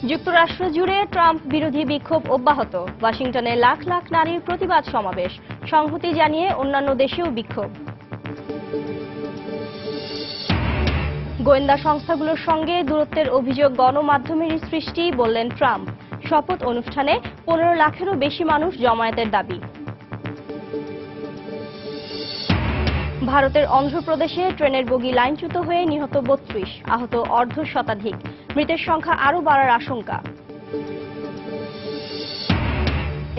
যুক্তরাষ্ট্র জুড়ে ট্রাম্প বিরোধী বিক্ষোভ অব্যাহত। ওয়াশিংটনে লাখ লাখ নারীর প্রতিবাদ সমাবেশ। সংহতি জানিয়ে অন্যান্য দেশেও বিক্ষোভ। গোয়েন্দা সংস্থাগুলোর সঙ্গে দূরত্বের অভিযোগ গণমাধ্যমেরই সৃষ্টি বললেন ট্রাম্প। শপথ অনুষ্ঠানে 15 লাখেরও বেশি মানুষ জমায়েতের দাবি। ভারতের অন্ধ্রপ্রদেশে ট্রেনের বগি লাইনচ্যুত হয়ে নিহত 32, আহত অর্ধশতাধিক। মৃতের সংখ্যা আরও বাড়ার আশঙ্কা।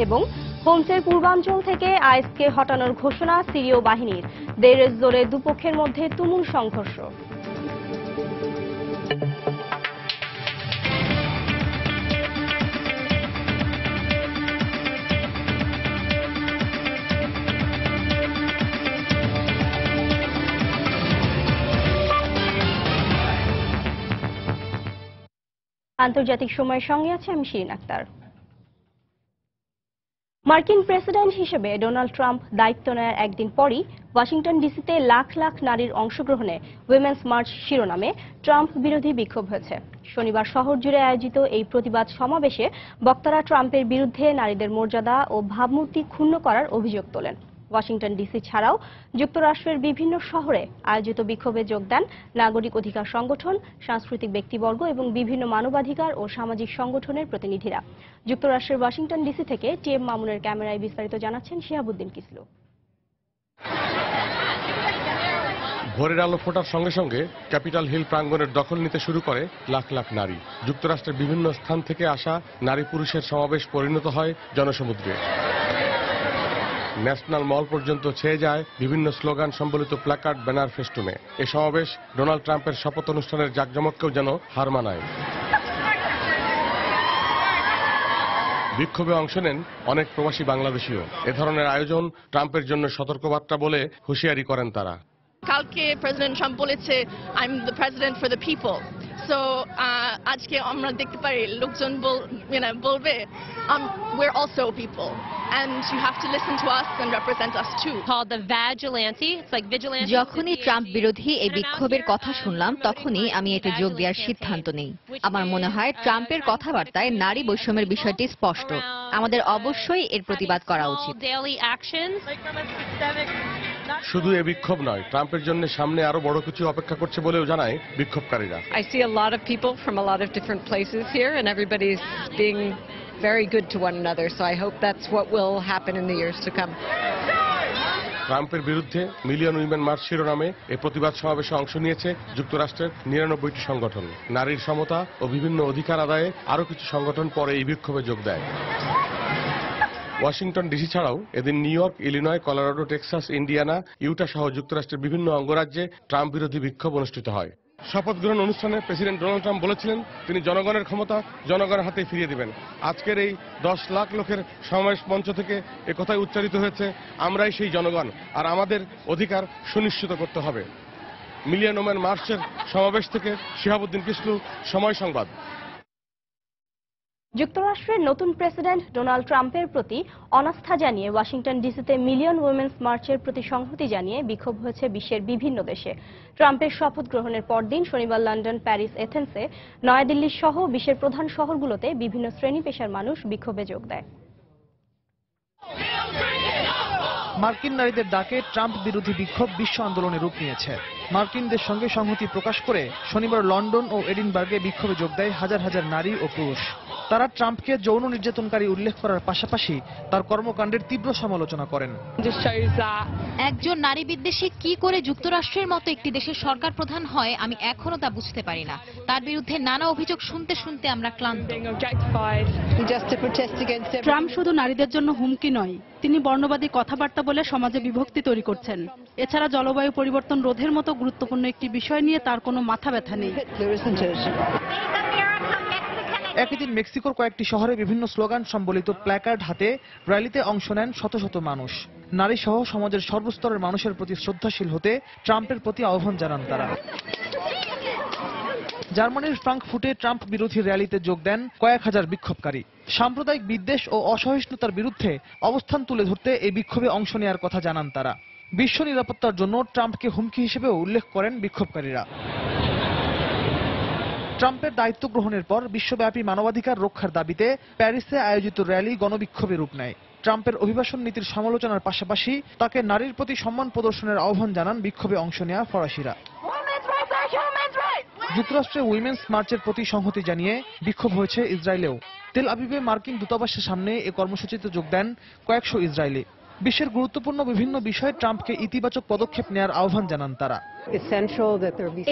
এবং হোমসের পূর্বাঞ্চল থেকে আইএসকে হটানোর ঘোষণা সিরীয় বাহিনীর। দেড় জোরে দুপক্ষের মধ্যে তুমুল সংঘর্ষ। আন্তর্জাতিক সময়ের সঙ্গে আছে আমি শিরিন আক্তার। মার্কিন প্রেসিডেন্ট হিসেবে ডোনাল্ড ট্রাম্প দায়িত্ব নেওয়ার একদিন পরই ওয়াশিংটন ডিসিতে লাখ লাখ নারীর অংশগ্রহণে উইমেন্স মার্চ শিরোনামে ট্রাম্প বিরোধী বিক্ষোভ হয়েছে। শনিবার শহর জুড়ে আয়োজিত এই প্রতিবাদ সমাবেশে বক্তারা ট্রাম্পের বিরুদ্ধে নারীদের মর্যাদা ও ভাবমূর্তি ক্ষুণ্ণ করার অভিযোগ তোলেন। ওয়াশিংটন ডিসি ছাড়াও যুক্তরাষ্ট্রের বিভিন্ন শহরে আয়োজিত বিক্ষোভে যোগ দেন নাগরিক অধিকার সংগঠন, সাংস্কৃতিক ব্যক্তিবর্গ এবং বিভিন্ন মানবাধিকার ও সামাজিক সংগঠনের প্রতিনিধিরা। যুক্তরাষ্ট্রের ওয়াশিংটন ডিসি থেকে টিএম মামুনের ক্যামেরায় বিস্তারিত জানাচ্ছেন শিহাবুদ্দিন কিসলু। ভোরের আলো ফোটার সঙ্গে সঙ্গে ক্যাপিটাল হিল প্রাঙ্গণের দখল নিতে শুরু করে লাখ লাখ নারী। যুক্তরাষ্ট্রের বিভিন্ন স্থান থেকে আসা নারী পুরুষের সমাবেশ পরিণত হয় জনসমুদ্রে। ন্যাশনাল মল পর্যন্ত ছেয়ে যায় বিভিন্ন স্লোগান সম্বলিত প্ল্যাকার্ড, ব্যানার, ফেস্টুনে। এ সমাবেশ ডোনাল্ড ট্রাম্পের শপথ অনুষ্ঠানের জাঁকজমককেও যেন হার মানায়। বিক্ষোভে অংশ নেন অনেক প্রবাসী বাংলাদেশীও। এ ধরনের আয়োজন ট্রাম্পের জন্য সতর্কবার্তা বলে হুঁশিয়ারি করেন তারা। কালকে প্রেসিডেন্ট ট্রাম্প বলেছে I am the president for the people. So আজকে আমরা দেখতে পারি লোকজন বলবে we're also people and you have to listen to us and represent us too. Called the vigilante. It's like vigilante. যখনই ট্রাম্প বিরোধী এই বিক্ষোভের কথা শুনলাম তখনই আমি এতে যোগ দেওয়ার সিদ্ধান্ত নেই। আমার মনে হয় ট্রাম্পের কথাবার্তায় নারী বৈষম্যের বিষয়টি স্পষ্ট। আমাদের অবশ্যই এর প্রতিবাদ করা উচিত। শুধু এ বিক্ষোভ নয়, ট্রাম্পের জন্য সামনে আরো বড় কিছু অপেক্ষা করছে বলেও জানায় বিক্ষোভকারীরা। I see a lot of people from a lot of different places here and everybody's being very good to one another, so I hope that's what will happen in the years to come. ট্রাম্পের বিরুদ্ধে million women March শিরোনামে এই প্রতিবাদ সমাবেশে অংশ নিয়েছে যুক্তরাষ্ট্রের 99টি সংগঠন। নারীর সমতা ও বিভিন্ন অধিকার আদায়ে আরও কিছু সংগঠন পরে এই বিক্ষোভে যোগ দেয়। ওয়াশিংটন ডিসি ছাড়াও এদিন New York, Illinois, Colorado, Texas, Indiana, Utah সহ যুক্তরাষ্ট্রের বিভিন্ন অঙ্গরাজ্যে ট্রাম্প বিরোধী বিক্ষোভ অনুষ্ঠিত হয়। শপথ গ্রহণ অনুষ্ঠানে প্রেসিডেন্ট ডোনাল্ড ট্রাম্প বলেছিলেন তিনি জনগণের ক্ষমতা জনগণের হাতে ফিরিয়ে দিবেন। আজকের এই 10 লাখ লোকের সমাবেশ মঞ্চ থেকে একথাই উচ্চারিত হয়েছে, আমরাই সেই জনগণ আর আমাদের অধিকার সুনিশ্চিত করতে হবে। মিলিয়ন উইমেন মার্চের সমাবেশ থেকে শিহাবুদ্দিন কিসলু, সময় সংবাদ। যুক্তরাষ্ট্রের নতুন প্রেসিডেন্ট ডোনাল্ড ট্রাম্পের প্রতি অনাস্থা জানিয়ে ওয়াশিংটন ডিসিতে মিলিয়ন উইমেন্স মার্চের প্রতি সংহতি জানিয়ে বিক্ষোভ হয়েছে বিশ্বের বিভিন্ন দেশে। ট্রাম্পের শপথ গ্রহণের পরদিন শনিবার লন্ডন, প্যারিস, এথেন্সে, নয়াদিল্লি সহ বিশ্বের প্রধান শহরগুলোতে বিভিন্ন শ্রেণী পেশার মানুষ বিক্ষোভে যোগ দেয়। মার্কিন নারীদের ডাকে ট্রাম্প বিরোধী বিক্ষোভ বিশ্ব আন্দোলনে রূপ নিয়েছে। মার্কিনদের সঙ্গে সংহতি প্রকাশ করে শনিবার লন্ডন ও এডিনবার্গে বিক্ষোভে যোগ দেয় হাজার হাজার নারী ও পুরুষ। তারা ট্রাম্পকে যৌন নির্যাতনকারী উল্লেখ করার পাশাপাশি তার কর্মকাণ্ডের তীব্র সমালোচনা করেন। একজন নারী বিদ্বেষী কি করে যুক্তরাষ্ট্রের মতো একটি দেশের সরকার প্রধান হয় আমি এখনো তা বুঝতে পারি না। তার বিরুদ্ধে নানা অভিযোগ শুনতে শুনতে আমরা ক্লান্ত। ট্রাম্প শুধু নারীদের জন্য হুমকি নয়, তিনি বর্ণবাদী কথাবার্তা বলে সমাজে বিভক্তি তৈরি করছেন। এছাড়া জলবায়ু পরিবর্তন রোধের মতো গুরুত্বপূর্ণ একটি বিষয় নিয়ে তার কোনো মাথা ব্যথা নেই। একই দিন মেক্সিকোর কয়েকটি শহরে বিভিন্ন স্লোগান সম্বলিত প্ল্যাকার্ড হাতে র্যালিতে অংশ নেন শত শত মানুষ। নারী সহ সমাজের সর্বস্তরের মানুষের প্রতি শ্রদ্ধাশীল হতে ট্রাম্পের প্রতি আহ্বান জানান তারা। জার্মানির ফ্রাঙ্কফুটে ট্রাম্প বিরোধী র্যালিতে যোগ দেন কয়েক হাজার বিক্ষোভকারী। সাম্প্রদায়িক বিদ্বেষ ও অসহিষ্ণুতার বিরুদ্ধে অবস্থান তুলে ধরতে এই বিক্ষোভে অংশ নেওয়ার কথা জানান তারা। বিশ্ব নিরাপত্তার জন্য ট্রাম্পকে হুমকি হিসেবেও উল্লেখ করেন বিক্ষোভকারীরা। ট্রাম্পের দায়িত্ব গ্রহণের পর বিশ্বব্যাপী মানবাধিকার রক্ষার দাবিতে প্যারিসে আয়োজিত র্যালি গণবিক্ষোভে রূপ নেয়। ট্রাম্পের অভিবাসন নীতির সমালোচনার পাশাপাশি তাকে নারীর প্রতি সম্মান প্রদর্শনের আহ্বান জানান বিক্ষোভে অংশ নেওয়া ফরাসিরা। যুক্তরাষ্ট্রে উইমেন্স মার্চের প্রতি সংহতি জানিয়ে বিক্ষোভ হয়েছে ইসরায়েলেও। তেল আবিবে মার্কিন দূতাবাসের সামনে এ কর্মসূচিতে যোগ দেন কয়েকশো ইসরায়েলি। বিশ্বের গুরুত্বপূর্ণ বিভিন্ন বিষয়ে ট্রাম্পকে ইতিবাচক পদক্ষেপ নেওয়ার আহ্বান জানান তারা।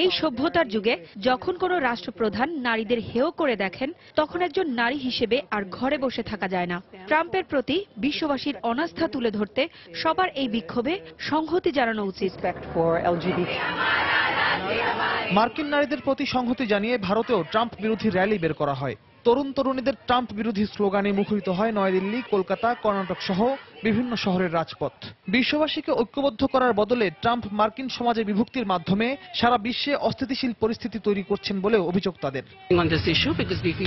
এই সভ্যতার যুগে যখন কোনো রাষ্ট্রপ্রধান নারীদের হেয় করে দেখেন, তখন একজন নারী হিসেবে আর ঘরে বসে থাকা যায় না। ট্রাম্পের প্রতি বিশ্ববাসীর অনাস্থা তুলে ধরতে সবার এই বিক্ষোভে সংহতি জানানো উচিত। মার্কিন নারীদের প্রতি সংহতি জানিয়ে ভারতেও ট্রাম্প বিরোধী র্যালি বের করা হয়। তরুণ তরুণীদের ট্রাম্প বিরোধী স্লোগানে মুখরিত হয় নয়াদিল্লি, কলকাতা, কর্ণাটক সহ বিভিন্ন শহরের রাজপথ। বিশ্ববাসীকে ঐক্যবদ্ধ করার বদলে ট্রাম্প মার্কিন সমাজে বিভক্তির মাধ্যমে সারা বিশ্বে অস্থিতিশীল পরিস্থিতি তৈরি করছেন বলেও অভিযোগ তাদের।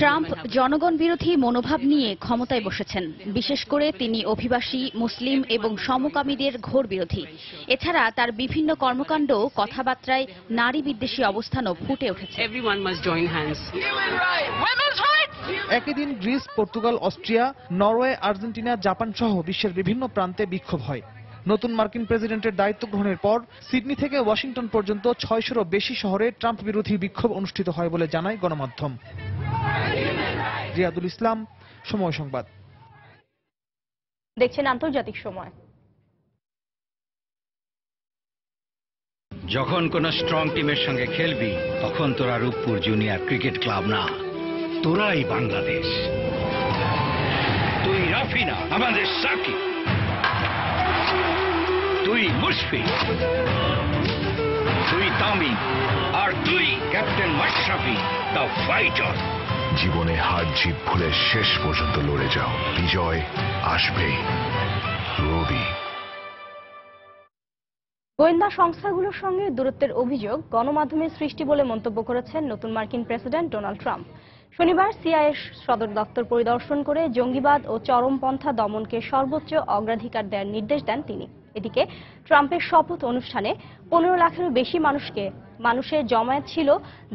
ট্রাম্প জনগণ বিরোধী মনোভাব নিয়ে ক্ষমতায় বসেছেন। বিশেষ করে তিনি অভিবাসী, মুসলিম এবং সমকামীদের ঘোর বিরোধী। এছাড়া তার বিভিন্ন কর্মকাণ্ড ও কথাবার্তায় নারী বিদ্বেষী অবস্থানও ফুটে উঠেছে। একই দিন Greece, Portugal, Austria, Norway, Argentina, Japan সহ বিশ্বের বিভিন্ন প্রান্তে বিক্ষোভ হয়। নতুন মার্কিন প্রেসিডেন্টের দায়িত্ব গ্রহণের পর সিডনি থেকে ওয়াশিংটন পর্যন্ত 600-ও বেশি শহরে ট্রাম্প বিরোধী বিক্ষোভ অনুষ্ঠিত হয় বলে জানায় গণমাধ্যম। রিয়াদুল ইসলাম, সময় সংবাদ। দেখছেন আন্তর্জাতিক সময়। যখন কোন স্ট্রং টিমের সঙ্গে খেলবি, তখন তোরা রূপপুর জুনিয়র ক্রিকেট ক্লাব না, তোরাই বাংলাদেশ। তুই রাফিনা, আমাদের সাকিব, তুই মুশফিক, তুই তামিম, আর তুই ক্যাপ্টেন মাশরাফি, দ্য ফাইটার। জীবনে হার জিত ভুলে শেষ পর্যন্ত লড়ে যাও, বিজয় আসবেই। রবি। গোয়েন্দা সংস্থাগুলোর সঙ্গে দূরত্বের অভিযোগ গণমাধ্যমের সৃষ্টি বলে মন্তব্য করেছেন নতুন মার্কিন প্রেসিডেন্ট ডোনাল্ড ট্রাম্প। শনিবার সিআইএর সদর দপ্তর পরিদর্শন করে জঙ্গিবাদ ও চরমপন্থা দমনকে সর্বোচ্চ অগ্রাধিকার দেওয়ার নির্দেশ দেন তিনি। এদিকে ট্রাম্পের শপথ অনুষ্ঠানে 15 লাখেরও বেশি মানুষের জমায়েত ছিল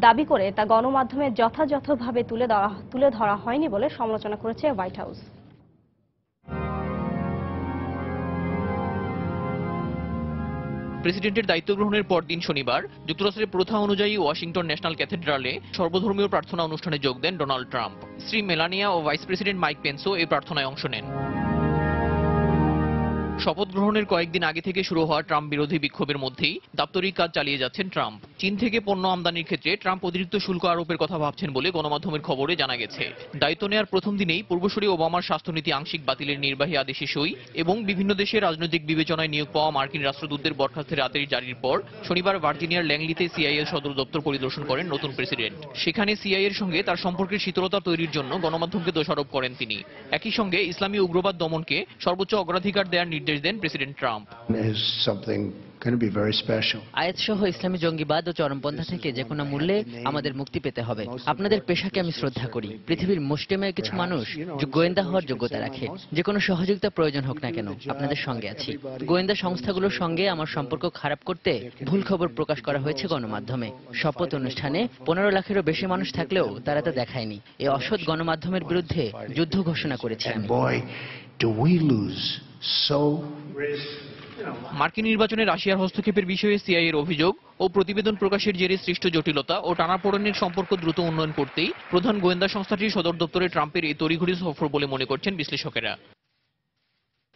দাবি করে তা গণমাধ্যমে যথাযথভাবে তুলে ধরা হয়নি বলে সমালোচনা করেছে হোয়াইট হাউস। প্রেসিডেন্টের দায়িত্ব গ্রহণের পরদিন শনিবার যুক্তরাষ্ট্রের প্রথা অনুযায়ী ওয়াশিংটন ন্যাশনাল ক্যাথেড্রালে সর্বধর্মীয় প্রার্থনা অনুষ্ঠানে যোগ দেন ডোনাল্ড ট্রাম্প। স্ত্রী মেলানিয়া ও ভাইস প্রেসিডেন্ট মাইক পেন্সও এই প্রার্থনায় অংশ নেন। শপথ গ্রহণের কয়েকদিন আগে থেকে শুরু হওয়া ট্রাম্প বিরোধী বিক্ষোভের মধ্যেই দাপ্তরিক কাজ চালিয়ে যাচ্ছেন ট্রাম্প। চীন থেকে পণ্য আমদানির ক্ষেত্রে ট্রাম্প অতিরিক্ত শুল্ক আরোপের কথা ভাবছেন বলে গণমাধ্যমের খবরে জানা গেছে। দায়িত্ব নেওয়ার প্রথম দিনেই পূর্বসূরি ওবামার স্বাস্থ্যনীতি আংশিক বাতিলের নির্বাহী আদেশে সই এবং বিভিন্ন দেশের রাজনৈতিক বিবেচনায় নিয়োগ পাওয়া মার্কিন রাষ্ট্রদূতদের বরখাস্তের রাতের জারির পর শনিবার ভার্জিনিয়ার ল্যাংলিতে সিআইএর সদর দপ্তর পরিদর্শন করেন নতুন প্রেসিডেন্ট। সেখানে সিআইএর সঙ্গে তার সম্পর্কের শীতলতা তৈরির জন্য গণমাধ্যমকে দোষারোপ করেন তিনি। একই সঙ্গে ইসলামী উগ্রবাদ দমনকে সর্বোচ্চ অগ্রাধিকার দেওয়ার নির্দেশ দেন প্রেসিডেন্ট ট্রাম্প। আয়াত সহ ইসলামী জঙ্গিবাদ ও চরমপন্থা থেকে যে কোনো মূল্যে আমাদের মুক্তি পেতে হবে। আপনাদের পেশাকে আমি শ্রদ্ধা করি। পৃথিবীর মুষ্টিমেয় কিছু মানুষ যে গোয়েন্দা হওয়ার যোগ্যতা রাখে। যে কোনো সহযোগিতা প্রয়োজন হোক না কেন, আপনাদের সঙ্গে আছি। গোয়েন্দা সংস্থাগুলোর সঙ্গে আমার সম্পর্ক খারাপ করতে ভুল খবর প্রকাশ করা হয়েছে গণমাধ্যমে। শপথ অনুষ্ঠানে 15 লাখেরও বেশি মানুষ থাকলেও তারা তা দেখায়নি। এই অসৎ গণমাধ্যমের বিরুদ্ধে যুদ্ধ ঘোষণা করেছে। মার্কিন নির্বাচনে রাশিয়ার হস্তক্ষেপের বিষয়ে সিআইএর অভিযোগ ও প্রতিবেদন প্রকাশের জেরে সৃষ্ট জটিলতা ও টানাপোড়েনের সম্পর্ক দ্রুত উন্নয়ন করতেই প্রধান গোয়েন্দা সংস্থাটির সদর দপ্তরে ট্রাম্পের এই তড়িঘড়ি সফর বলে মনে করছেন বিশ্লেষকেরা।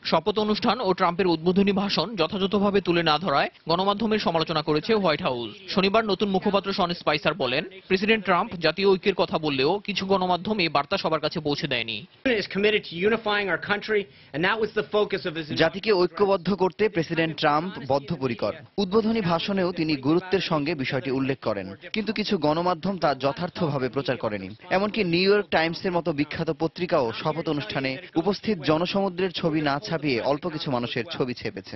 শপথ অনুষ্ঠান ও ট্রাম্পের উদ্বোধনী ভাষণ যথাযথভাবে তুলে না ধরায় গণমাধ্যমের সমালোচনা করেছে হোয়াইট হাউস। শনিবার নতুন মুখপাত্র শন স্পাইসার বলেন, প্রেসিডেন্ট ট্রাম্প জাতীয় ঐক্যের কথা বললেও কিছু গণমাধ্যম এই বার্তা সবার কাছে পৌঁছে দেয়নি। জাতিকে ঐক্যবদ্ধ করতে প্রেসিডেন্ট ট্রাম্প বদ্ধপরিকর। উদ্বোধনী ভাষণেও তিনি গুরুত্বের সঙ্গে বিষয়টি উল্লেখ করেন, কিন্তু কিছু গণমাধ্যম তা যথার্থভাবে প্রচার করেনি। এমনকি নিউ ইয়র্ক টাইমসের মতো বিখ্যাত পত্রিকাও শপথ অনুষ্ঠানে উপস্থিত জনসমুদ্রের ছবি না ছাপিয়ে অল্প কিছু মানুষের ছবি ছেপেছে।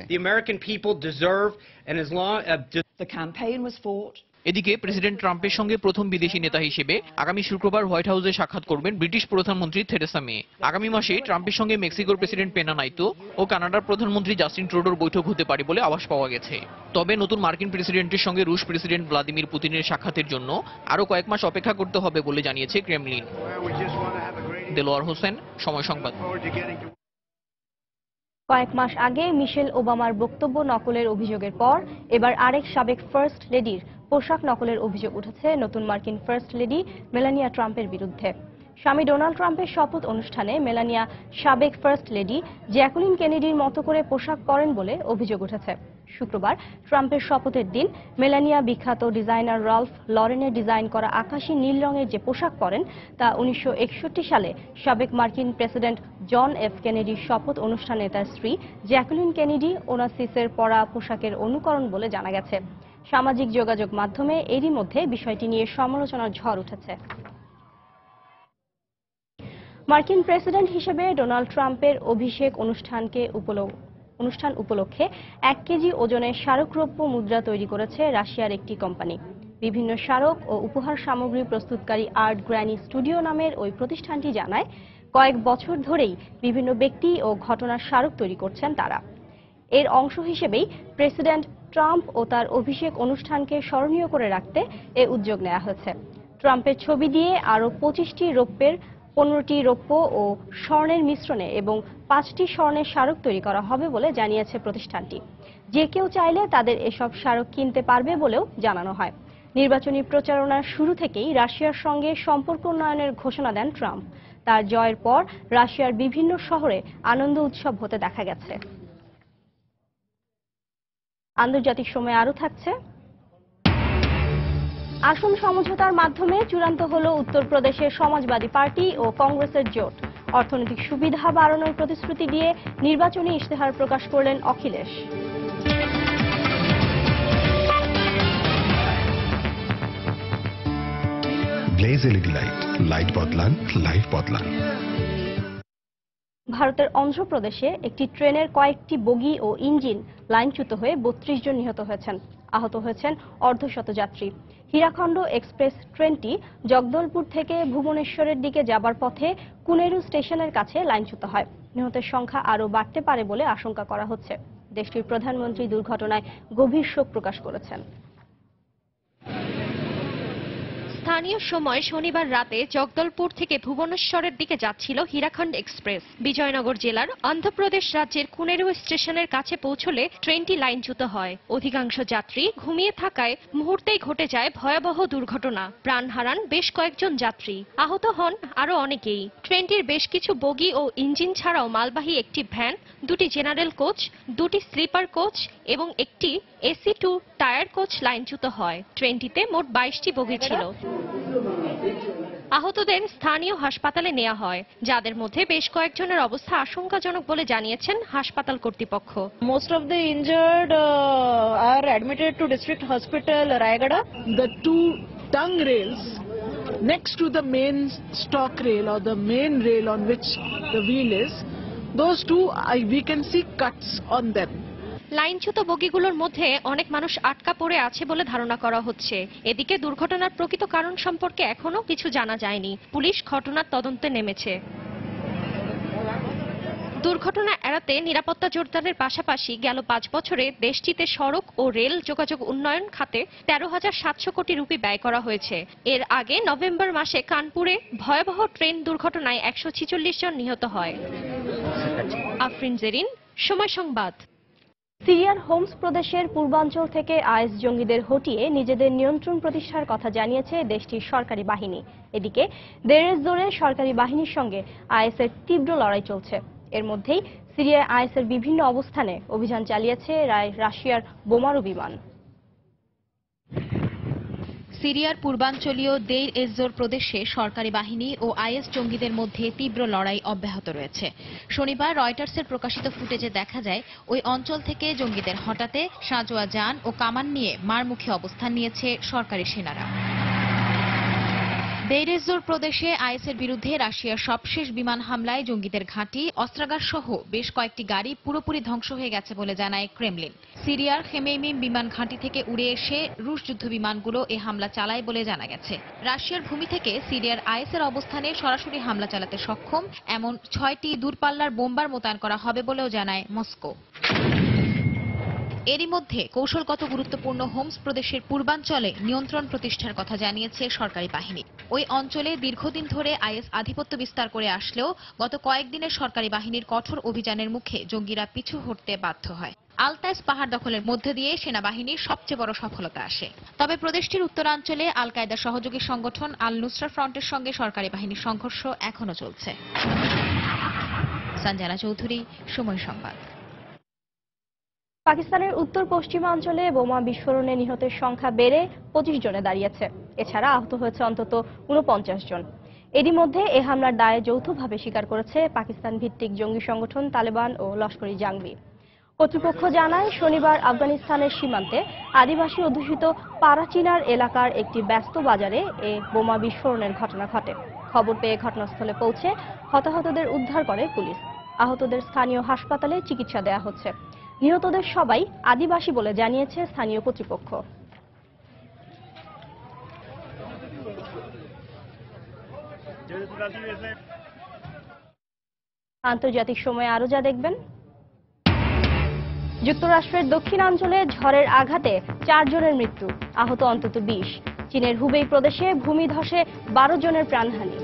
এদিকে প্রেসিডেন্ট ট্রাম্পের সঙ্গে প্রথম বিদেশি নেতা হিসেবে আগামী শুক্রবার হোয়াইট হাউসে সাক্ষাৎ করবেন ব্রিটিশ প্রধানমন্ত্রী থেরেসা মে। আগামী মাসে ট্রাম্পের সঙ্গে মেক্সিকোর প্রেসিডেন্ট পেনা নাইতো ও কানাডার প্রধানমন্ত্রী জাস্টিন ট্রুডোর বৈঠক হতে পারে বলে আভাস পাওয়া গেছে। তবে নতুন মার্কিন প্রেসিডেন্টের সঙ্গে রুশ প্রেসিডেন্ট ভ্লাদিমির পুতিনের সাক্ষাতের জন্য আরও কয়েক মাস অপেক্ষা করতে হবে বলে জানিয়েছে ক্রেমলিন। দেলোয়ার হোসেন, সময় সংবাদ। কয়েক মাস আগে মিশেল ওবামার বক্তব্য নকলের অভিযোগের পর এবার আরেক সাবেক ফার্স্ট লেডির পোশাক নকলের অভিযোগ উঠেছে নতুন মার্কিন ফার্স্ট লেডি মেলানিয়া ট্রাম্পের বিরুদ্ধে। স্বামী ডোনাল্ড ট্রাম্পের শপথ অনুষ্ঠানে মেলানিয়া সাবেক ফার্স্ট লেডি জ্যাকুলিন কেনেডির মতো করে পোশাক পরেন বলে অভিযোগ উঠেছে। শুক্রবার ট্রাম্পের শপথের দিন মেলানিয়া বিখ্যাত ডিজাইনার রাল্ফ লরেনের ডিজাইন করা আকাশী নীল রঙের যে পোশাক পরেন তা 1961 সালে সাবেক মার্কিন প্রেসিডেন্ট জন এফ কেনেডির শপথ অনুষ্ঠানে তার স্ত্রী জ্যাকুলিন কেনেডি ওনাসিসের পরা পোশাকের অনুকরণ বলে জানা গেছে। সামাজিক যোগাযোগ মাধ্যমে এরই মধ্যে বিষয়টি নিয়ে সমালোচনার ঝড় উঠেছে। মার্কিন প্রেসিডেন্ট হিসেবে ডোনাল্ড ট্রাম্পের অভিষেক অনুষ্ঠান উপলক্ষে 1 কেজি ওজনের স্মারকরৌপ্য মুদ্রা তৈরি করেছে রাশিয়ার একটি কোম্পানি। বিভিন্ন স্মারক ও উপহার সামগ্রী প্রস্তুতকারী আর্ট গ্র্যানি স্টুডিও নামের ওই প্রতিষ্ঠানটি জানায়, কয়েক বছর ধরেই বিভিন্ন ব্যক্তি ও ঘটনার স্মারক তৈরি করছেন তারা। এর অংশ হিসেবেই প্রেসিডেন্ট ট্রাম্প ও তার অভিষেক অনুষ্ঠানকে স্মরণীয় করে রাখতে এ উদ্যোগ নেওয়া হয়েছে। ট্রাম্পের ছবি দিয়ে আরও 25টি রৌপ্যের, 15টি রৌপ্য ও স্বর্ণের মিশ্রণে এবং 5টি স্বর্ণের স্মারক তৈরি করা হবে বলে জানিয়েছে প্রতিষ্ঠানটি। যে কেউ চাইলে তাদের এসব স্মারক কিনতে পারবে বলেও জানানো হয়। নির্বাচনী প্রচারণার শুরু থেকেই রাশিয়ার সঙ্গে সম্পর্ক উন্নয়নের ঘোষণা দেন ট্রাম্প। তার জয়ের পর রাশিয়ার বিভিন্ন শহরে আনন্দ উৎসব হতে দেখা গেছে। আন্তর্জাতিক সময় আরও থাকছে। আসন সমঝোতার মাধ্যমে চূড়ান্ত হলো উত্তরপ্রদেশের সমাজবাদী পার্টি ও কংগ্রেসের জোট। অর্থনৈতিক সুবিধা বাড়ানোর প্রতিশ্রুতি দিয়ে নির্বাচনী ইশতেহার প্রকাশ করলেন Akhilesh. Bless LED light, light বদলান, লাইফ বদলান। ভারতের অন্ধ্রপ্রদেশে একটি ট্রেনের কয়েকটি বগি ও ইঞ্জিন লাইনচ্যুত হয়ে 32 জন নিহত হয়েছেন। আহত হয়েছেন অর্ধশত যাত্রী। হীরাখণ্ড এক্সপ্রেস ট্রেনটি জগদলপুর থেকে ভুবনেশ্বরের দিকে যাবার পথে কুনেরু স্টেশনের কাছে লাইনচ্যুত হয়। নিহতের সংখ্যা আরও বাড়তে পারে বলে আশঙ্কা করা হচ্ছে। দেশটির প্রধানমন্ত্রী দুর্ঘটনায় গভীর শোক প্রকাশ করেছেন। স্থানীয় সময় শনিবার রাতে জগদলপুর থেকে ভুবনেশ্বরের দিকে যাচ্ছিল হীরাখণ্ড এক্সপ্রেস। বিজয়নগর জেলার অন্ধ্রপ্রদেশ রাজ্যের কুনেরু স্টেশনের কাছে পৌঁছলে ট্রেনটি লাইনচ্যুত হয়। অধিকাংশ যাত্রী ঘুমিয়ে থাকায় মুহূর্তেই ঘটে যায় ভয়াবহ দুর্ঘটনা। প্রাণ হারান বেশ কয়েকজন যাত্রী, আহত হন আরও অনেকেই। ট্রেনটির বেশ কিছু বগি ও ইঞ্জিন ছাড়াও মালবাহী একটি ভ্যান, 2টি জেনারেল কোচ, 2টি স্লিপার কোচ এবং একটি AC2 টায়ার কোচ লাইনচ্যুত হয়। ট্রেনটিতে মোট 22টি বগি ছিল। আহতদের স্থানীয় হাসপাতালে নেওয়া হয়, যাদের মধ্যে বেশ কয়েকজনের অবস্থা আশঙ্কাজনক বলে জানিয়েছেন হাসপাতাল কর্তৃপক্ষ। Most of the injured are admitted to district hospital Rayagada. The 2 tongue rails next to the main stock rail or the main rail on which the wheel is, those two we can see cuts on them. লাইনচ্যুত বগিগুলোর মধ্যে অনেক মানুষ আটকা পড়ে আছে বলে ধারণা করা হচ্ছে। এদিকে দুর্ঘটনার প্রকৃত কারণ সম্পর্কে এখনো কিছু জানা যায়নি। পুলিশ ঘটনার তদন্তে নেমেছে। দুর্ঘটনা এড়াতে নিরাপত্তা জোরদারের পাশাপাশি গেল 5 বছরে দেশটিতে সড়ক ও রেল যোগাযোগ উন্নয়ন খাতে 13,700 কোটি রুপি ব্যয় করা হয়েছে। এর আগে নভেম্বর মাসে কানপুরে ভয়াবহ ট্রেন দুর্ঘটনায় 146 জন নিহত হয়। আফরিন জেরিন, সময় সংবাদ। সিরিয়ার হোমস প্রদেশের পূর্বাঞ্চল থেকে আইএস জঙ্গিদের হটিয়ে নিজেদের নিয়ন্ত্রণ প্রতিষ্ঠার কথা জানিয়েছে দেশটির সরকারি বাহিনী। এদিকে দের এজ জোরে সরকারি বাহিনীর সঙ্গে আইএসের তীব্র লড়াই চলছে। এর মধ্যেই সিরিয়ায় আইএসের বিভিন্ন অবস্থানে অভিযান চালিয়েছে রাশিয়ার বোমারু বিমান। সিরিয়ার পূর্বাঞ্চলীয় দেইর এজ-জোর প্রদেশে সরকারি বাহিনী ও আইএস জঙ্গিদের মধ্যে তীব্র লড়াই অব্যাহত রয়েছে। শনিবার রয়টার্সের প্রকাশিত ফুটেজে দেখা যায় ওই অঞ্চল থেকে জঙ্গিদের হটাতে সাঁজোয়া যান ও কামান নিয়ে মারমুখী অবস্থান নিয়েছে সরকারি সেনারা। দেইর-এজ-জোর প্রদেশে আইএসের বিরুদ্ধে রাশিয়ার সবশেষ বিমান হামলায় জঙ্গিদের ঘাঁটি, অস্ত্রাগার সহ বেশ কয়েকটি গাড়ি পুরোপুরি ধ্বংস হয়ে গেছে বলে জানায় ক্রেমলিন। সিরিয়ার খেমেইমিম বিমান ঘাঁটি থেকে উড়ে এসে রুশ যুদ্ধ বিমানগুলো এ হামলা চালায় বলে জানা গেছে। রাশিয়ার ভূমি থেকে সিরিয়ার আইএসের অবস্থানে সরাসরি হামলা চালাতে সক্ষম এমন 6টি দূরপাল্লার বোম্বার মোতায়েন করা হবে বলেও জানায় মস্কো। এরই মধ্যে কৌশলগত গুরুত্বপূর্ণ হোমস প্রদেশের পূর্বাঞ্চলে নিয়ন্ত্রণ প্রতিষ্ঠার কথা জানিয়েছে সরকারি বাহিনী। ওই অঞ্চলে দীর্ঘদিন ধরে আইএস আধিপত্য বিস্তার করে আসলেও গত কয়েকদিনের সরকারি বাহিনীর কঠোর অভিযানের মুখে জঙ্গিরা পিছু হটতে বাধ্য হয়। আলতাইস পাহাড় দখলের মধ্যে দিয়ে সেনাবাহিনীর সবচেয়ে বড় সফলতা আসে। তবে প্রদেশটির উত্তরাঞ্চলে আল কায়দা সহযোগী সংগঠন আল নুসরা ফ্রন্টের সঙ্গে সরকারি বাহিনীর সংঘর্ষ এখনো চলছে। সঞ্জনা চৌধুরী, সময় সংবাদ। পাকিস্তানের উত্তর পশ্চিমাঞ্চলে বোমা বিস্ফোরণে নিহতের সংখ্যা বেড়ে 25 জনে দাঁড়িয়েছে। এছাড়া আহত হয়েছে অন্তত 49 জন। এরই মধ্যে এ হামলার দায় যৌথভাবে স্বীকার করেছে পাকিস্তান ভিত্তিক জঙ্গি সংগঠন তালেবান ও লস্করি জাংবি। কর্তৃপক্ষ জানায়, শনিবার আফগানিস্তানের সীমান্তে আদিবাসী অধ্যুষিত পারাচিনার এলাকার একটি ব্যস্ত বাজারে এ বোমা বিস্ফোরণের ঘটনা ঘটে। খবর পেয়ে ঘটনাস্থলে পৌঁছে হতাহতদের উদ্ধার করে পুলিশ। আহতদের স্থানীয় হাসপাতালে চিকিৎসা দেওয়া হচ্ছে। নিহতদের সবাই আদিবাসী বলে জানিয়েছে স্থানীয় কর্তৃপক্ষ। আন্তর্জাতিক সময়ে আরো যা দেখবেন, যুক্তরাষ্ট্রের দক্ষিণাঞ্চলে ঝড়ের আঘাতে 4 জনের মৃত্যু, আহত অন্তত 20। চীনের হুবেই প্রদেশে ভূমিধসে 12 জনের প্রাণহানি।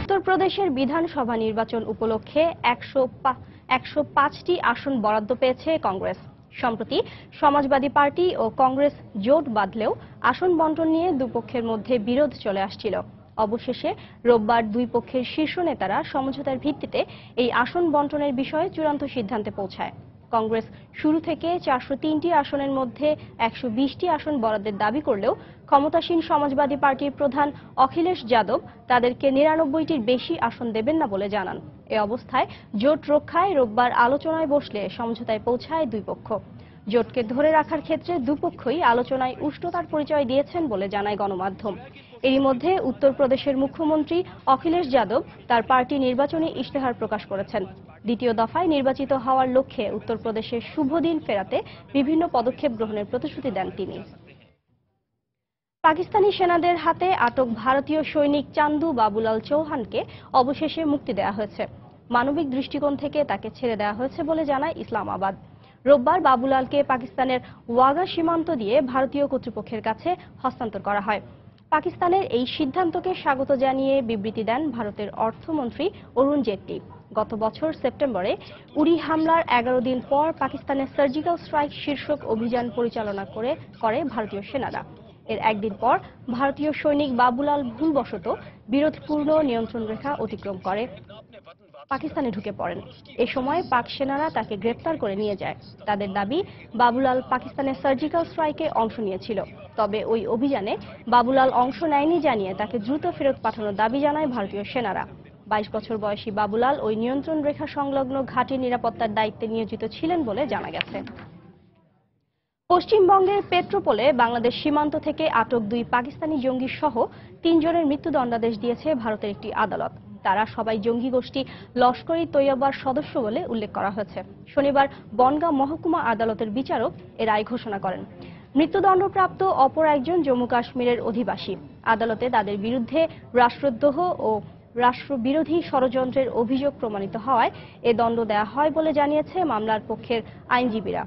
উত্তরপ্রদেশের বিধানসভা নির্বাচন উপলক্ষে 105টি আসন বরাদ্দ পেয়েছে কংগ্রেস। সম্প্রতি সমাজবাদী পার্টি ও কংগ্রেস জোট বাঁধলেও আসন বণ্টন নিয়ে দুপক্ষের মধ্যে বিরোধ চলে আসছিল। অবশেষে রোববার দুই পক্ষের শীর্ষ নেতারা সমঝোতার ভিত্তিতে এই আসন বণ্টনের বিষয়ে চূড়ান্ত সিদ্ধান্তে পৌঁছায়। কংগ্রেস শুরু থেকে 403টি আসনের মধ্যে 120টি আসন বরাদ্দের দাবি করলেও ক্ষমতাসীন সমাজবাদী পার্টির প্রধান অখিলেশ যাদব তাদেরকে 99টির বেশি আসন দেবেন না বলে জানান। এ অবস্থায় জোট রক্ষায় রোববার আলোচনায় বসলে সমঝোতায় পৌঁছায় দুই পক্ষ। জোটকে ধরে রাখার ক্ষেত্রে দুপক্ষই আলোচনায় উষ্ণতার পরিচয় দিয়েছেন বলে জানায় গণমাধ্যম। এরই মধ্যে উত্তরপ্রদেশের মুখ্যমন্ত্রী অখিলেশ যাদব তার পার্টি নির্বাচনী ইশতেহার প্রকাশ করেছেন। দ্বিতীয় দফায় নির্বাচিত হওয়ার লক্ষ্যে উত্তরপ্রদেশের শুভ দিন ফেরাতে বিভিন্ন পদক্ষেপ গ্রহণের প্রতিশ্রুতি দেন তিনি। পাকিস্তানি সেনাদের হাতে আটক ভারতীয় সৈনিক চান্দু বাবুলাল চৌহানকে অবশেষে মুক্তি দেওয়া হয়েছে। মানবিক দৃষ্টিকোণ থেকে তাকে ছেড়ে দেওয়া হয়েছে বলে জানায় ইসলামাবাদ। রোববার বাবুলালকে পাকিস্তানের ওয়াগা সীমান্ত দিয়ে ভারতীয় কর্তৃপক্ষের কাছে হস্তান্তর করা হয়। পাকিস্তানের এই সিদ্ধান্তকে স্বাগত জানিয়ে বিবৃতি দেন ভারতের অর্থমন্ত্রী অরুণ জেটলি। গত বছর সেপ্টেম্বরে উরি হামলার 11 দিন পর পাকিস্তানের সার্জিক্যাল স্ট্রাইক শীর্ষক অভিযান পরিচালনা করে ভারতীয় সেনারা। এর একদিন পর ভারতীয় সৈনিক বাবুলাল ভুলবশত বিরোধপূর্ণ নিয়ন্ত্রণ রেখা অতিক্রম করে পাকিস্তানে ঢুকে পড়েন। এ সময় পাক সেনারা তাকে গ্রেপ্তার করে নিয়ে যায়। তাদের দাবি, বাবুলাল পাকিস্তানের সার্জিক্যাল স্ট্রাইকে অংশ নিয়েছিল। তবে ওই অভিযানে বাবুলাল অংশ নেয়নি জানিয়ে তাকে দ্রুত ফেরত পাঠানোর দাবি জানায় ভারতীয় সেনারা। 22 বছর বয়সী বাবুলাল ওই নিয়ন্ত্রণ রেখা সংলগ্ন ঘাঁটির নিরাপত্তার দায়িত্বে নিয়োজিত ছিলেন বলে জানা গেছে। পশ্চিমবঙ্গের পেট্রোপোলে বাংলাদেশ সীমান্ত থেকে আটক 2 পাকিস্তানি জঙ্গি সহ 3 জনের মৃত্যুদণ্ডাদেশ দিয়েছে ভারতের একটি আদালত। তারা সবাই জঙ্গি গোষ্ঠী লস্কর-ই তৈয়বার সদস্য বলে উল্লেখ করা হয়েছে। শনিবার বনগাঁ মহকুমা আদালতের বিচারক এ রায় ঘোষণা করেন। মৃত্যুদণ্ডপ্রাপ্ত অপর একজন জম্মু কাশ্মীরের অধিবাসী। আদালতে তাদের বিরুদ্ধে রাষ্ট্রদ্রোহ ও রাষ্ট্রবিরোধী ষড়যন্ত্রের অভিযোগ প্রমাণিত হওয়ায় এ দণ্ড দেওয়া হয় বলে জানিয়েছে মামলার পক্ষের আইনজীবীরা।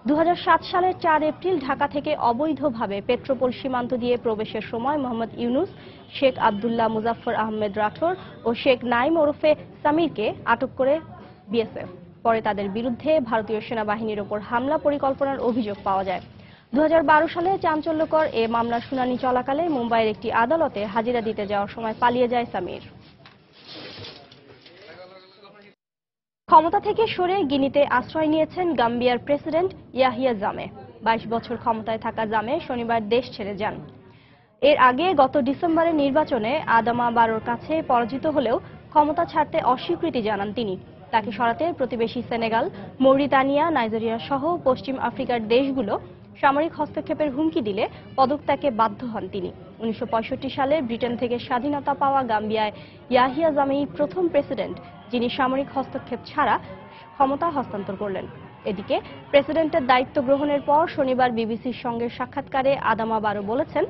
2007 সালের 4 এপ্রিল ঢাকা থেকে অবৈধভাবে পেট্রোপোল সীমান্ত দিয়ে প্রবেশের সময় মোহাম্মদ ইউনুস, শেখ আব্দুল্লাহ মুজাফফর আহমেদ রাঠোর ও শেখ নাইম ওরফে সামিরকে আটক করে বিএসএফ। পরে তাদের বিরুদ্ধে ভারতীয় সেনাবাহিনীর ওপর হামলা পরিকল্পনার অভিযোগ পাওয়া যায়। 2012 সালে চাঞ্চল্যকর এ মামলার শুনানি চলাকালে মুম্বাইয়ের একটি আদালতে হাজিরা দিতে যাওয়ার সময় পালিয়ে যায় সামির। ক্ষমতা থেকে সরে গিনিতে আশ্রয় নিয়েছেন গাম্বিয়ার প্রেসিডেন্ট ইয়াহিয়া জামে। 22 বছর ক্ষমতায় থাকা জামে শনিবার দেশ ছেড়ে যান। এর আগে গত ডিসেম্বরের নির্বাচনে আদামা বারোর কাছে পরাজিত হলেও ক্ষমতা ছাড়তে অস্বীকৃতি জানান তিনি। তাকে সরাতে প্রতিবেশী সেনেগাল, মৌরিতানিয়া, নাইজেরিয়া সহ পশ্চিম আফ্রিকার দেশগুলো সামরিক হস্তক্ষেপের হুমকি দিলে পদত্যাগে বাধ্য হন তিনি। 1965 সালে ব্রিটেন থেকে স্বাধীনতা পাওয়া গাম্বিয়ায় ইয়াহিয়া জামেই প্রথম প্রেসিডেন্ট যিনি সামরিক হস্তক্ষেপ ছাড়া ক্ষমতা হস্তান্তর করলেন। এদিকে প্রেসিডেন্টের দায়িত্ব গ্রহণের পর শনিবার বিবিসির সঙ্গে সাক্ষাৎকারে আদামা বারো বলেছেন,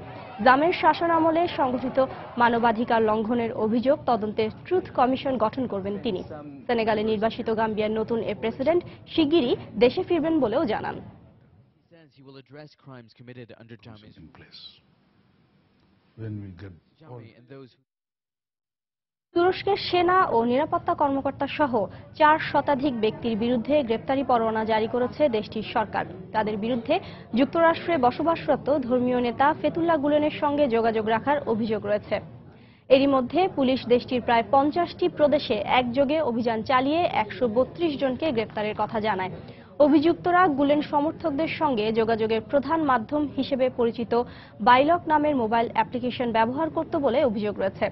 জামের শাসনামলে সংঘটিত মানবাধিকার লঙ্ঘনের অভিযোগ তদন্তে ট্রুথ কমিশন গঠন করবেন তিনি। সেনেগালে নির্বাসিত গাম্বিয়ার নতুন এ প্রেসিডেন্ট শিগগিরই দেশে ফিরবেন বলেও জানান। He will address crimes committed under Jammeh's in place. When we get Jammeh and those who তুরস্কের সেনা ও নিরাপত্তা কর্মকর্তা সহ 4 শতাধিক ব্যক্তির বিরুদ্ধে গ্রেপ্তারি পরোয়ানা জারি করেছে দেশটির সরকার। তাদের বিরুদ্ধে যুক্তরাষ্ট্রে বসবাসরত ধর্মীয় নেতা ফেতুল্লাহ গুলেনের সঙ্গে যোগাযোগ রাখার অভিযোগ রয়েছে। এরই মধ্যে পুলিশ দেশটির প্রায় 50টি প্রদেশে একযোগে অভিযান চালিয়ে 132 জনকে গ্রেপ্তারের কথা জানায়। অভিযুক্তরা গুলেন সমর্থকদের সঙ্গে যোগাযোগের প্রধান মাধ্যম হিসেবে পরিচিত বাইলক নামের মোবাইল অ্যাপ্লিকেশন ব্যবহার করত বলে অভিযোগ রয়েছে।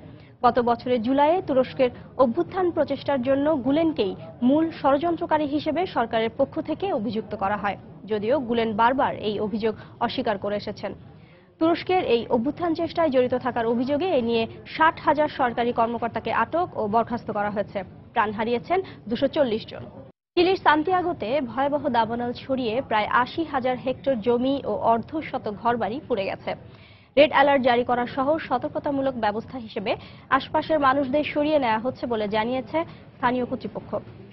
গত বছরের জুলাইয়ে তুরস্কের অভ্যুত্থান প্রচেষ্টার জন্য গুলেনকেই মূল ষড়যন্ত্রকারী হিসেবে সরকারের পক্ষ থেকে অভিযুক্ত করা হয়, যদিও গুলেন বারবার এই অভিযোগ অস্বীকার করে এসেছেন। তুরস্কের এই অভ্যুত্থান চেষ্টায় জড়িত থাকার অভিযোগে এ নিয়ে 60,000 সরকারি কর্মকর্তাকে আটক ও বরখাস্ত করা হয়েছে। প্রাণ হারিয়েছেন 240 জন। চিলির সান্তিয়াগোতে ভয়াবহ দাবানল ছড়িয়ে প্রায় 80,000 হেক্টর জমি ও অর্ধশত ঘরবাড়ি পুড়ে গেছে। রেড অ্যালার্ট জারি করা সহ সতর্কতামূলক ব্যবস্থা হিসেবে আশপাশের মানুষদের সরিয়ে নেওয়া হচ্ছে বলে জানিয়েছে স্থানীয় কর্তৃপক্ষ।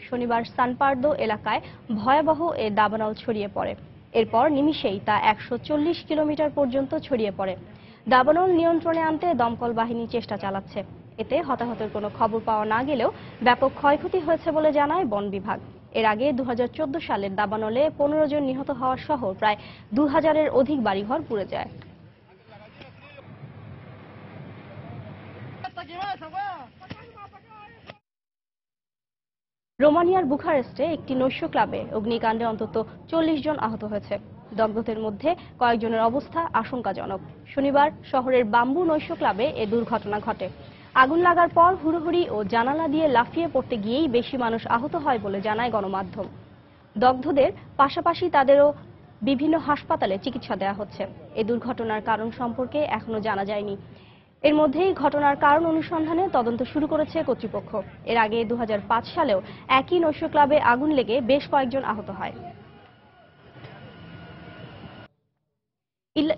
শনিবার সান পার্দো এলাকায় ভয়াবহ এ দাবানল ছড়িয়ে পড়ে। এরপর নিমিষেই তা 140 কিলোমিটার পর্যন্ত ছড়িয়ে পড়ে। দাবানল নিয়ন্ত্রণে আনতে দমকল বাহিনী চেষ্টা চালাচ্ছে। এতে হতাহতের কোনো খবর পাওয়া না গেলেও ব্যাপক ক্ষয়ক্ষতি হয়েছে বলে জানায় বন বিভাগ। এর আগে 2014 সালের দাবানলে 15 জন নিহত হওয়ার সহ প্রায় 2000-এর অধিক বাড়িঘর পুড়ে যায়। রোমানিয়ার বুখারেস্টে একটি নৈশ ক্লাবে অগ্নিকাণ্ডে অন্তত 40 জন আহত হয়েছে। দগ্ধদের মধ্যে কয়েকজনের অবস্থা আশঙ্কাজনক। শনিবার শহরের বাম্বু নৈশ ক্লাবে এ দুর্ঘটনা ঘটে। আগুন লাগার পর হুড়োহুড়ি ও জানালা দিয়ে লাফিয়ে পড়তে গিয়েই বেশি মানুষ আহত হয় বলে জানায় গণমাধ্যম। দগ্ধদের পাশাপাশি তাদেরও বিভিন্ন হাসপাতালে চিকিৎসা দেওয়া হচ্ছে। এই দুর্ঘটনার কারণ সম্পর্কে এখনো জানা যায়নি। এর মধ্যেই ঘটনার কারণ অনুসন্ধানে তদন্ত শুরু করেছে কর্তৃপক্ষ। এর আগে 2005 সালেও একই নৈশ ক্লাবে আগুন লেগে বেশ কয়েকজন আহত হয়।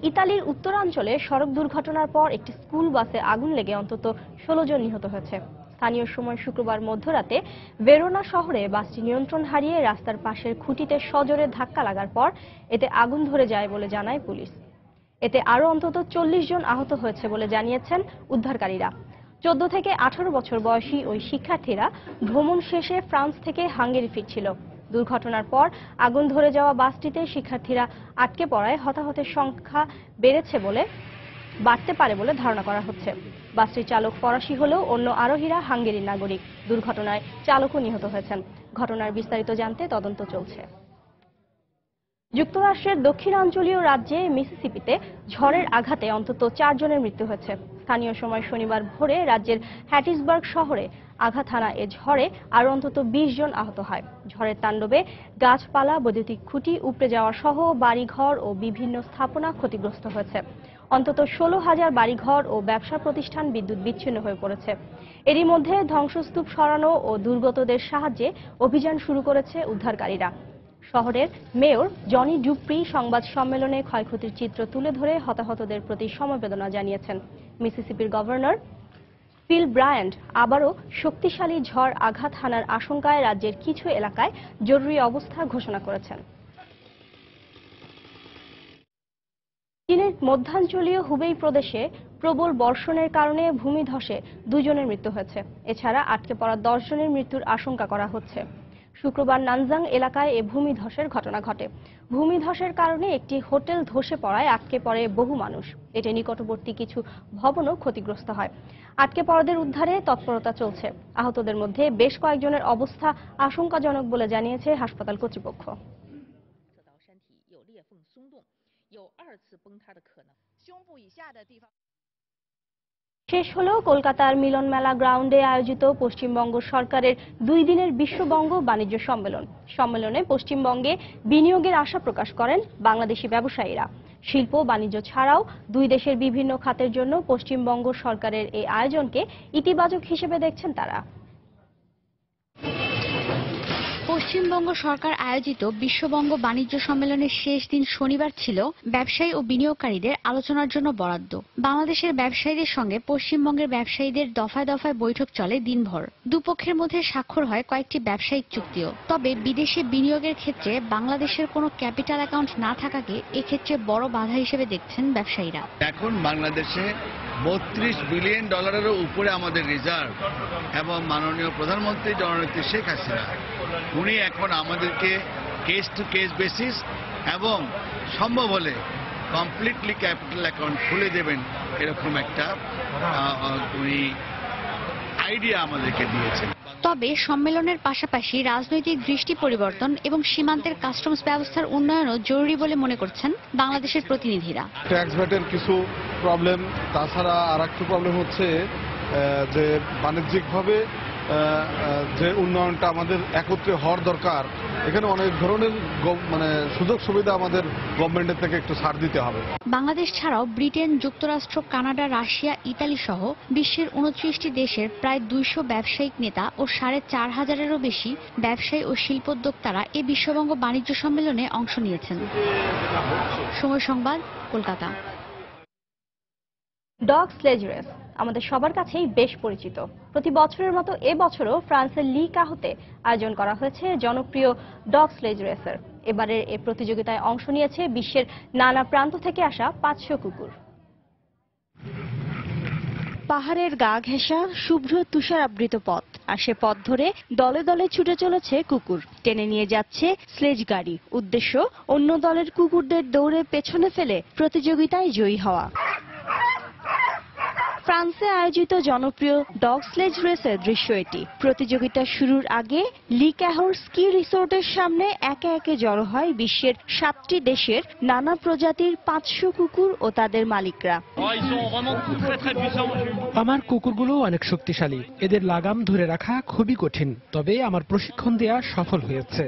ইতালির উত্তরাঞ্চলে সড়ক দুর্ঘটনার পর একটি স্কুল বাসে আগুন লেগে অন্তত 16 জন নিহত হয়েছে। স্থানীয় সময় শুক্রবার মধ্যরাতে ভেরোনা শহরে বাসটি নিয়ন্ত্রণ হারিয়ে রাস্তার পাশের খুঁটিতে সজোরে ধাক্কা লাগার পর এতে আগুন ধরে যায় বলে জানায় পুলিশ। এতে আরও অন্তত 40 জন আহত হয়েছে বলে জানিয়েছেন উদ্ধারকারীরা। 14 থেকে 18 বছর বয়সী ওই শিক্ষার্থীরা ভ্রমণ শেষে ফ্রান্স থেকে হাঙ্গেরি ফিরছিল। দুর্ঘটনার পর আগুন ধরে যাওয়া বাসটিতে শিক্ষার্থীরা আটকে পড়ায় হতাহতের সংখ্যা বাড়তে পারে বলে ধারণা করা হচ্ছে। বাসটির চালক ফরাসি হলেও অন্য আরোহীরা হাঙ্গেরির নাগরিক। দুর্ঘটনায় চালকও নিহত হয়েছেন। ঘটনার বিস্তারিত জানতে তদন্ত চলছে। যুক্তরাষ্ট্রের দক্ষিণাঞ্চলীয় রাজ্যে মিসিসিপিতে ঝড়ের আঘাতে অন্তত 4 জনের মৃত্যু হয়েছে। স্থানীয় সময় শনিবার ভোরে রাজ্যের হ্যাটিসবার্গ শহরে আঘাত হানা এ ঝড়ে আরও অন্তত 20 জন আহত হয়। ঝড়ের তাণ্ডবে গাছপালা, বৈদ্যুতিক খুঁটি উপড়ে যাওয়া সহ বাড়িঘর ও বিভিন্ন স্থাপনা ক্ষতিগ্রস্ত হয়েছে। অন্তত 16,000 বাড়িঘর ও ব্যবসা প্রতিষ্ঠান বিদ্যুৎ বিচ্ছিন্ন হয়ে পড়েছে। এরই মধ্যে ধ্বংসস্তূপ সরানো ও দুর্গতদের সাহায্যে অভিযান শুরু করেছে উদ্ধারকারীরা। শহরের মেয়র জনি ডুপ্রি সংবাদ সম্মেলনে ক্ষয়ক্ষতির চিত্র তুলে ধরে হতাহতদের প্রতি সমবেদনা জানিয়েছেন। মিসিসিপির গভর্নর ফিল ব্রায়ান্ট আবারও শক্তিশালী ঝড় আঘাত হানার আশঙ্কায় রাজ্যের কিছু এলাকায় জরুরি অবস্থা ঘোষণা করেছেন। চীনের মধ্যাঞ্চলীয় হুবেই প্রদেশে প্রবল বর্ষণের কারণে ভূমিধসে 2 জনের মৃত্যু হয়েছে। এছাড়া আটকে পড়া 10 জনের মৃত্যুর আশঙ্কা করা হচ্ছে। শুক্রবার নানজাং এলাকায় এ ভূমিধসের ঘটনা ঘটে। ভূমিধসের কারণে একটি হোটেল ধসে পড়ায় আটকে পড়ে বহু মানুষ। এতে নিকটবর্তী কিছু ভবনও ক্ষতিগ্রস্ত হয়। আটকে পড়াদের উদ্ধারে তৎপরতা চলছে। আহতদের মধ্যে বেশ কয়েকজনের অবস্থা আশঙ্কাজনক বলে জানিয়েছে হাসপাতাল কর্তৃপক্ষ। শেষ হলো কলকাতার মিলন মেলা গ্রাউন্ডে আয়োজিত পশ্চিমবঙ্গ সরকারের 2 দিনের বিশ্ববঙ্গ বাণিজ্য সম্মেলন। সম্মেলনে পশ্চিমবঙ্গে বিনিয়োগের আশা প্রকাশ করেন বাংলাদেশি ব্যবসায়ীরা। শিল্প বাণিজ্য ছাড়াও দুই দেশের বিভিন্ন খাতের জন্য পশ্চিমবঙ্গ সরকারের এই আয়োজনকে ইতিবাচক হিসেবে দেখছেন তারা। পশ্চিমবঙ্গ সরকার আয়োজিত বিশ্ববঙ্গ বাণিজ্য সম্মেলনের শেষ দিন শনিবার ছিল ব্যবসায়ী ও বিনিয়োগকারীদের আলোচনার জন্য বরাদ্দ। বাংলাদেশের ব্যবসায়ীদের সঙ্গে পশ্চিমবঙ্গের ব্যবসায়ীদের দফায় দফায় বৈঠক চলে দিনভর। দুপক্ষের মধ্যে স্বাক্ষর হয় কয়েকটি ব্যবসায়িক চুক্তিও। তবে বিদেশে বিনিয়োগের ক্ষেত্রে বাংলাদেশের কোনো ক্যাপিটাল অ্যাকাউন্ট না থাকাকে এক্ষেত্রে বড় বাধা হিসেবে দেখছেন ব্যবসায়ীরা। এখন বাংলাদেশে $32 বিলিয়ন উপরে আমাদের রিজার্ভ এবং মাননীয় প্রধানমন্ত্রী জননেত্রী শেখ হাসিনা উনি এখন আমাদেরকে কেস টু কেস বেসিস এবং সম্ভব হলে কমপ্লিটলি ক্যাপিটাল অ্যাকাউন্ট খুলে দেবেন এরকম একটা উনি আইডিয়া আমাদেরকে দিয়েছেন। তবে সম্মেলনের পাশাপাশি রাজনৈতিক দৃষ্টি পরিবর্তন এবং সীমান্তের কাস্টমস ব্যবস্থার উন্নয়নও জরুরি বলে মনে করছেন বাংলাদেশের প্রতিনিধিরা। ট্যাক্স ভ্যাটের কিছু প্রবলেম, তাছাড়া আর একটা প্রবলেম হচ্ছে যে বাণিজ্যিকভাবে যে উন্নয়নটা আমাদের একত্রে হওয়ার দরকার, এখানে অনেক ধরনের সুযোগ সুবিধা আমাদের গভর্নমেন্টের থেকে একটু ছাড় দিতে হবে। বাংলাদেশ ছাড়াও ব্রিটেন, যুক্তরাষ্ট্র, কানাডা, রাশিয়া, ইতালি সহ বিশ্বের 29টি দেশের প্রায় 200 ব্যবসায়িক নেতা ও 4500-এরও বেশি ব্যবসায়ী ও শিল্পোদ্যোক্তারা এই বিশ্ববঙ্গ বাণিজ্য সম্মেলনে অংশ নিয়েছেন। সময় সংবাদ, কলকাতা। ডগ স্লেজ রেস আমাদের সবার কাছেই বেশ পরিচিত। প্রতি বছরের মতো এবছরও ফ্রান্সের লি কাহতে আয়োজন করা হয়েছে জনপ্রিয় ডগ স্লেজ রেসের। এবারের এই প্রতিযোগিতায় অংশ নিয়েছে বিশ্বের নানা প্রান্ত থেকে আসা 500 কুকুর। পাহাড়ের গা ঘেঁষা শুভ্র তুষারাবৃত পথ, আর সে পথ ধরে দলে দলে ছুটে চলেছে কুকুর। টেনে নিয়ে যাচ্ছে স্লেজ গাড়ি। উদ্দেশ্য অন্য দলের কুকুরদের দৌড়ে পেছনে ফেলে প্রতিযোগিতায় জয়ী হওয়া। ফ্রান্সে আয়োজিত জনপ্রিয় ডগ স্লেজ রেসের দৃশ্য এটি। প্রতিযোগিতা শুরুর আগে লি ক্যাহর স্কি রিসোর্টের সামনে একে একে জড়ো হয় বিশ্বের 7টি দেশের নানা প্রজাতির 500 কুকুর ও তাদের মালিকরা। আমার কুকুরগুলো অনেক শক্তিশালী, এদের লাগাম ধরে রাখা খুবই কঠিন, তবে আমার প্রশিক্ষণ দেয়া সফল হয়েছে।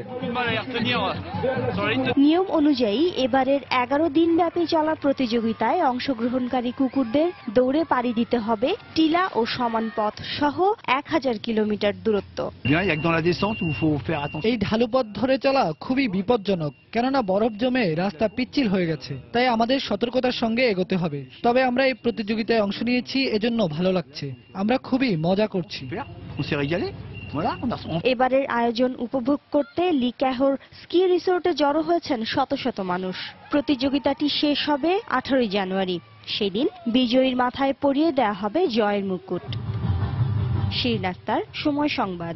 নিয়ম অনুযায়ী এবারের 11 দিন ব্যাপী চলা প্রতিযোগিতায় অংশগ্রহণকারী কুকুরদের দৌড়ে পাড়ি দিতে হবে টিলা ও সমান পথ সহ 1000 কিলোমিটার দূরত্ব। এই ঢালু পথ ধরে চলা খুবই বিপজ্জনক, কেননা বরফ জমে রাস্তা পিচ্ছিল হয়ে গেছে। তাই আমাদের সতর্কতার সঙ্গে এগোতে হবে। তবে আমরা এই প্রতিযোগিতায় অংশ নিয়েছি, এজন্য ভালো লাগছে। আমরা খুবই মজা করছি। এবারের আয়োজন উপভোগ করতে লি ক্যাহর স্কি রিসোর্টে জড়ো হয়েছেন শত শত মানুষ। প্রতিযোগিতাটি শেষ হবে 18 জানুয়ারি। সেদিন বিজয়ীর মাথায় পরিয়ে দেয়া হবে জয়ের মুকুট। শিরিন আক্তার, সময় সংবাদ।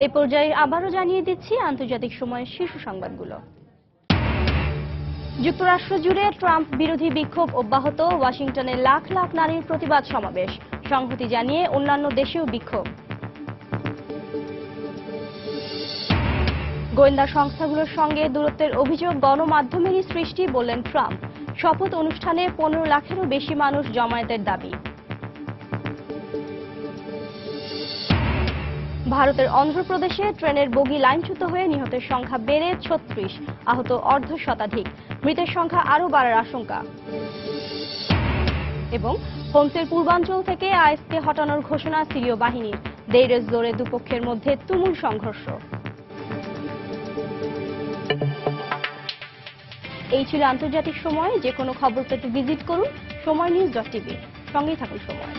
এ পর্যায়ে আবারও জানিয়ে দিচ্ছি আন্তর্জাতিক সময়ের শীর্ষ সংবাদগুলো। যুক্তরাষ্ট্র জুড়ে ট্রাম্প বিরোধী বিক্ষোভ অব্যাহত। ওয়াশিংটনে লাখ লাখ নারীর প্রতিবাদ সমাবেশ। সংহতি জানিয়ে অন্যান্য দেশেও বিক্ষোভ। গোয়েন্দা সংস্থাগুলোর সঙ্গে দূরত্বের অভিযোগ গণমাধ্যমেরই সৃষ্টি বললেন ট্রাম্প। শপথ অনুষ্ঠানে 15 লাখেরও বেশি মানুষ জমায়েতের দাবি। ভারতের অন্ধ্রপ্রদেশে ট্রেনের বগি লাইনচ্যুত হয়ে নিহতের সংখ্যা বেড়ে 36, আহত অর্ধশতাধিক। মৃতের সংখ্যা আরও বাড়ার আশঙ্কা। এবং হোমসের পূর্বাঞ্চল থেকে আইএসকে হটানোর ঘোষণা সিরীয় বাহিনীর। দেইর এজ-জোরে দুপক্ষের মধ্যে তুমুল সংঘর্ষ। এই ছিল আন্তর্জাতিক সময়। যে কোনো খবর পেতে ভিজিট করুন সময়নিউজ.tv। সঙ্গেই থাকুন সময়।